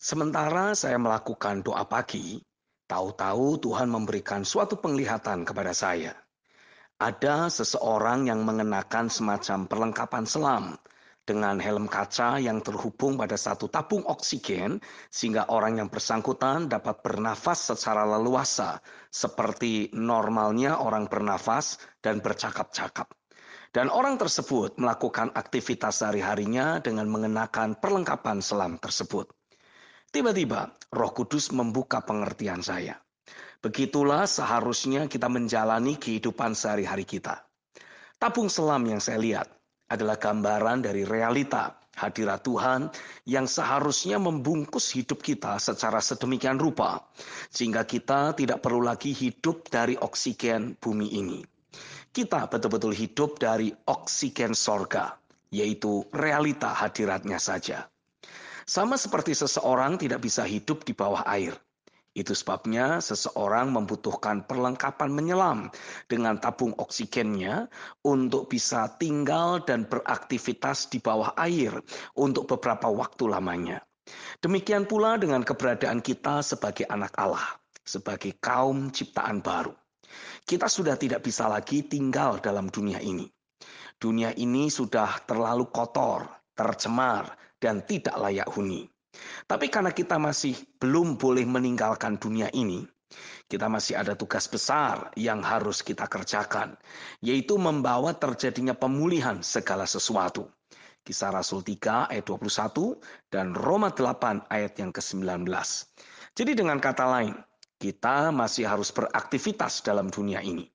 Sementara saya melakukan doa pagi, tahu-tahu Tuhan memberikan suatu penglihatan kepada saya. Ada seseorang yang mengenakan semacam perlengkapan selam dengan helm kaca yang terhubung pada satu tabung oksigen sehingga orang yang bersangkutan dapat bernafas secara leluasa seperti normalnya orang bernafas dan bercakap-cakap. Dan orang tersebut melakukan aktivitas sehari-harinya dengan mengenakan perlengkapan selam tersebut. Tiba-tiba, Roh Kudus membuka pengertian saya. Begitulah seharusnya kita menjalani kehidupan sehari-hari kita. Tabung selam yang saya lihat adalah gambaran dari realita hadirat Tuhan yang seharusnya membungkus hidup kita secara sedemikian rupa, sehingga kita tidak perlu lagi hidup dari oksigen bumi ini. Kita betul-betul hidup dari oksigen sorga, yaitu realita hadiratnya saja. Sama seperti seseorang tidak bisa hidup di bawah air. Itu sebabnya seseorang membutuhkan perlengkapan menyelam dengan tabung oksigennya untuk bisa tinggal dan beraktivitas di bawah air untuk beberapa waktu lamanya. Demikian pula dengan keberadaan kita sebagai anak Allah, sebagai kaum ciptaan baru. Kita sudah tidak bisa lagi tinggal dalam dunia ini. Dunia ini sudah terlalu kotor, tercemar, dan tidak layak huni. Tapi karena kita masih belum boleh meninggalkan dunia ini, kita masih ada tugas besar yang harus kita kerjakan, yaitu membawa terjadinya pemulihan segala sesuatu. Kisah Rasul 3 ayat 21 dan Roma 8 ayat yang ke-19. Jadi dengan kata lain, kita masih harus beraktivitas dalam dunia ini.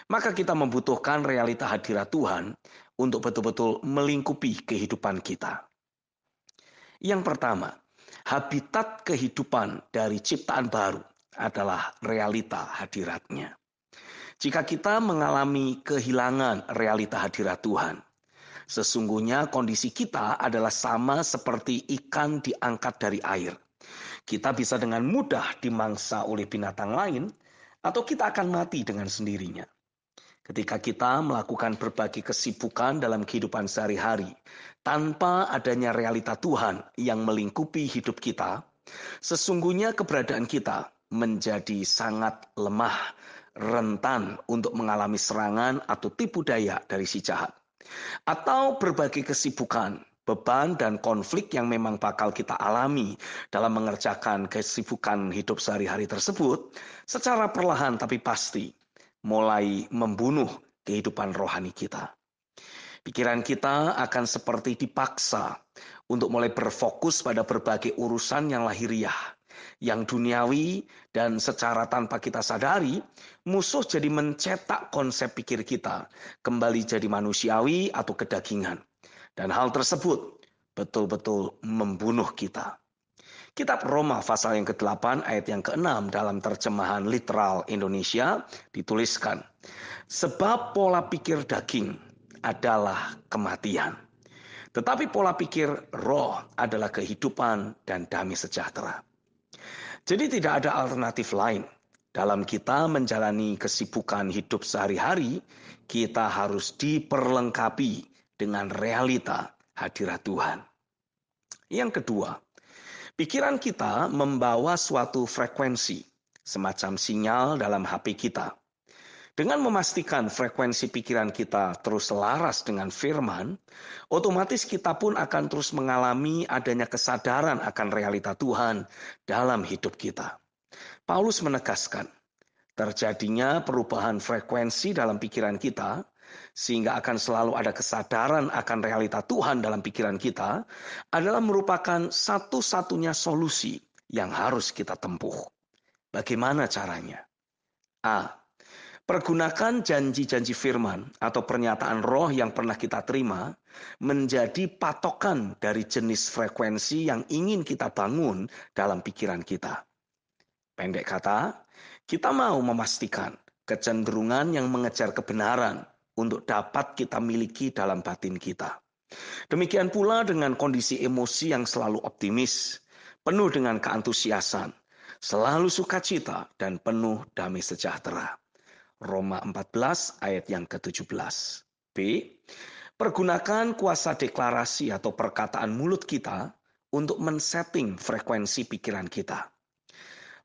Maka kita membutuhkan realita hadirat Tuhan untuk betul-betul melingkupi kehidupan kita. Yang pertama, habitat kehidupan dari ciptaan baru adalah realita hadiratnya. Jika kita mengalami kehilangan realita hadirat Tuhan, sesungguhnya kondisi kita adalah sama seperti ikan diangkat dari air. Kita bisa dengan mudah dimangsa oleh binatang lain, atau kita akan mati dengan sendirinya. Ketika kita melakukan berbagai kesibukan dalam kehidupan sehari-hari, tanpa adanya realita Tuhan yang melingkupi hidup kita, sesungguhnya keberadaan kita menjadi sangat lemah, rentan untuk mengalami serangan atau tipu daya dari si jahat. Atau berbagai kesibukan, beban dan konflik yang memang bakal kita alami dalam mengerjakan kesibukan hidup sehari-hari tersebut, secara perlahan tapi pasti mulai membunuh kehidupan rohani kita. Pikiran kita akan seperti dipaksa untuk mulai berfokus pada berbagai urusan yang lahiriah, yang duniawi, dan secara tanpa kita sadari, musuh jadi mencetak konsep pikir kita kembali jadi manusiawi atau kedagingan. Dan hal tersebut betul-betul membunuh kita. Kitab Roma pasal yang ke-8 ayat yang ke-6 dalam terjemahan literal Indonesia dituliskan, sebab pola pikir daging adalah kematian, tetapi pola pikir roh adalah kehidupan dan damai sejahtera. Jadi tidak ada alternatif lain. Dalam kita menjalani kesibukan hidup sehari-hari, kita harus diperlengkapi dengan realita hadirat Tuhan. Yang kedua, pikiran kita membawa suatu frekuensi, semacam sinyal dalam HP kita. Dengan memastikan frekuensi pikiran kita terus selaras dengan firman, otomatis kita pun akan terus mengalami adanya kesadaran akan realita Tuhan dalam hidup kita. Paulus menegaskan, terjadinya perubahan frekuensi dalam pikiran kita, sehingga akan selalu ada kesadaran akan realita Tuhan dalam pikiran kita, adalah merupakan satu-satunya solusi yang harus kita tempuh. Bagaimana caranya? A. Pergunakan janji-janji firman atau pernyataan roh yang pernah kita terima menjadi patokan dari jenis frekuensi yang ingin kita bangun dalam pikiran kita. Pendek kata, kita mau memastikan kecenderungan yang mengejar kebenaran untuk dapat kita miliki dalam batin kita. Demikian pula dengan kondisi emosi yang selalu optimis, penuh dengan keantusiasan, selalu sukacita dan penuh damai sejahtera. Roma 14 ayat yang ke-17. B. Pergunakan kuasa deklarasi atau perkataan mulut kita untuk men-setting frekuensi pikiran kita.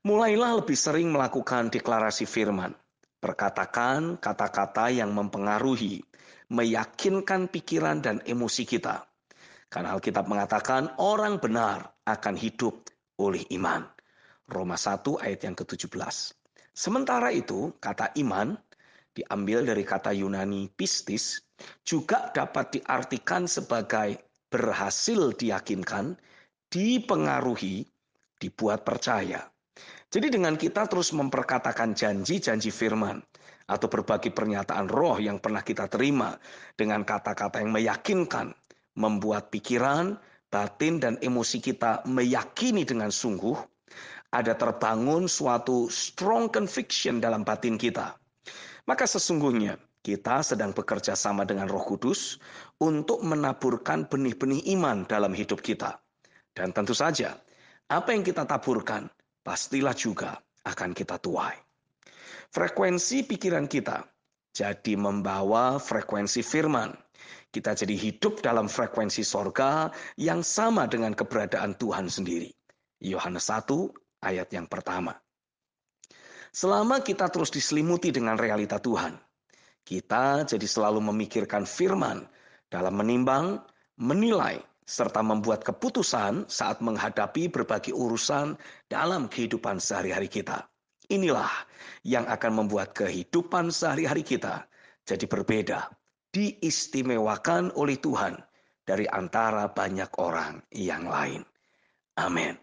Mulailah lebih sering melakukan deklarasi firman. Perkatakan kata-kata yang mempengaruhi, meyakinkan pikiran dan emosi kita. Karena Alkitab mengatakan orang benar akan hidup oleh iman. Roma 1 ayat yang ke-17. Sementara itu, kata iman diambil dari kata Yunani pistis, juga dapat diartikan sebagai berhasil diyakinkan, dipengaruhi, dibuat percaya. Jadi dengan kita terus memperkatakan janji-janji firman atau berbagi pernyataan roh yang pernah kita terima dengan kata-kata yang meyakinkan, membuat pikiran, batin, dan emosi kita meyakini dengan sungguh, ada terbangun suatu strong conviction dalam batin kita. Maka sesungguhnya kita sedang bekerja sama dengan Roh Kudus untuk menaburkan benih-benih iman dalam hidup kita. Dan tentu saja, apa yang kita taburkan, pastilah juga akan kita tuai. Frekuensi pikiran kita jadi membawa frekuensi firman. Kita jadi hidup dalam frekuensi sorga yang sama dengan keberadaan Tuhan sendiri. Yohanes 1 ayat yang pertama. Selama kita terus diselimuti dengan realita Tuhan, kita jadi selalu memikirkan firman dalam menimbang, menilai, serta membuat keputusan saat menghadapi berbagai urusan dalam kehidupan sehari-hari kita. Inilah yang akan membuat kehidupan sehari-hari kita jadi berbeda, diistimewakan oleh Tuhan dari antara banyak orang yang lain. Amin.